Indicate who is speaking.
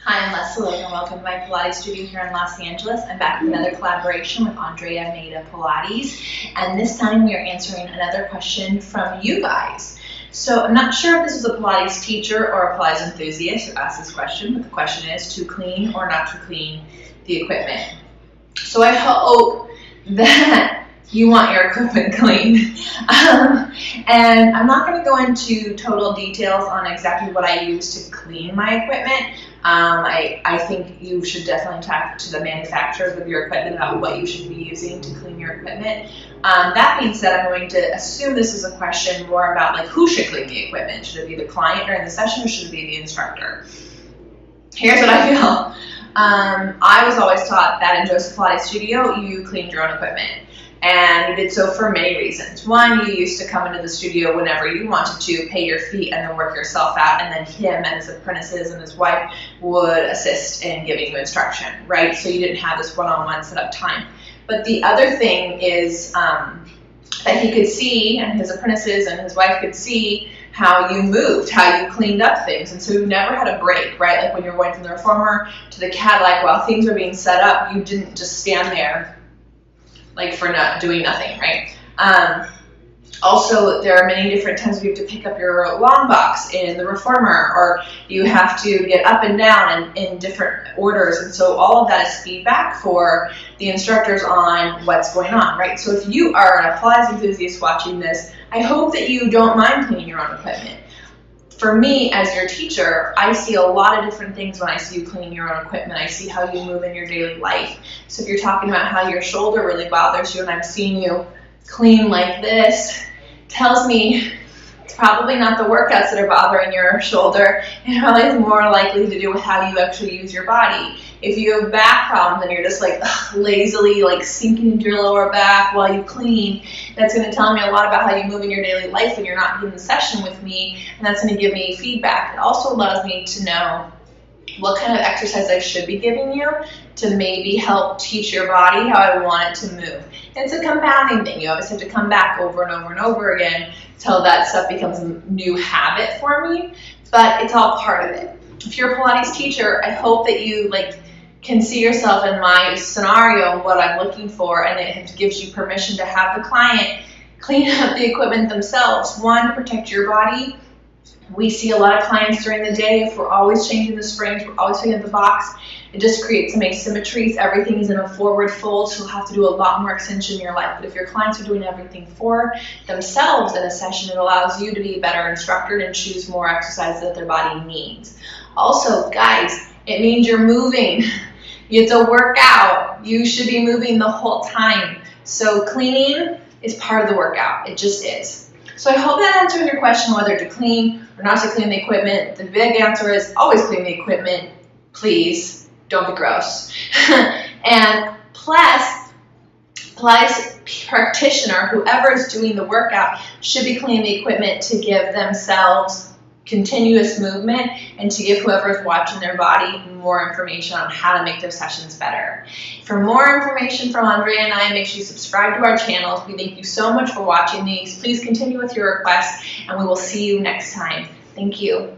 Speaker 1: Hi, I'm Lesley, and welcome to my Pilates studio here in Los Angeles. I'm back with another collaboration with Andrea Maida Pilates, and this time we are answering another question from you guys. So I'm not sure if this is a Pilates teacher or a Pilates enthusiast who asked this question, but the question is to clean or not to clean the equipment. So I hope that you want your equipment clean. And I'm not going to go into total details on exactly what I use to clean my equipment. I think you should definitely talk to the manufacturers of your equipment about what you should be using to clean your equipment. That being said, I'm going to assume this is a question more about like who should clean the equipment. Should it be the client during the session or should it be the instructor? Here's what I feel. I was always taught that in Joseph Pilates Studio, you cleaned your own equipment. And you did so for many reasons. One, you used to come into the studio whenever you wanted to, pay your fee, and then work yourself out. And then him and his apprentices and his wife would assist in giving you instruction, right? So you didn't have this one-on-one set up time. But the other thing is that he could see, and his apprentices and his wife could see how you moved, how you cleaned up things. And so you never had a break, right? Like when you're going from the reformer to the Cadillac, while things were being set up, you didn't just stand there like for not doing nothing, right? Also, there are many different times you have to pick up your long box in the reformer, or you have to get up and down in different orders. And so all of that is feedback for the instructors on what's going on, right? So if you are an Pilates enthusiast watching this, I hope that you don't mind cleaning your own equipment. For me, as your teacher, I see a lot of different things when I see you cleaning your own equipment. I see how you move in your daily life. So if you're talking about how your shoulder really bothers you and I'm seeing you clean like this, tells me it's probably not the workouts that are bothering your shoulder. It probably is more likely to do with how you actually use your body. If you have back problems and you're just like lazily like sinking into your lower back while you clean, that's going to tell me a lot about how you move in your daily life when you're not in the session with me, and that's going to give me feedback. It also allows me to know what kind of exercise I should be giving you to maybe help teach your body how I want it to move. It's a compounding thing. You always have to come back over and over and over again till that stuff becomes a new habit for me, but it's all part of it. If you're a Pilates teacher, I hope that you can see yourself in my scenario and what I'm looking for, and it gives you permission to have the client clean up the equipment themselves. One, to protect your body. We see a lot of clients during the day. If we're always changing the springs, we're always picking up the box, it just creates some asymmetries. Everything is in a forward fold, so you'll have to do a lot more extension in your life. But if your clients are doing everything for themselves in a session, it allows you to be a better instructor and choose more exercises that their body needs. Also, guys, it means you're moving. It's a workout. You should be moving the whole time. So cleaning is part of the workout. It just is. So I hope that answers your question whether to clean or not to clean the equipment. The big answer is always clean the equipment. Please, don't be gross. And plus, Pilates practitioner, whoever is doing the workout, should be cleaning the equipment to give themselves continuous movement and to give whoever is watching their body more information on how to make their sessions better. For more information from Andrea and I, make sure you subscribe to our channels. We thank you so much for watching these. Please continue with your requests, and we will see you next time. Thank you.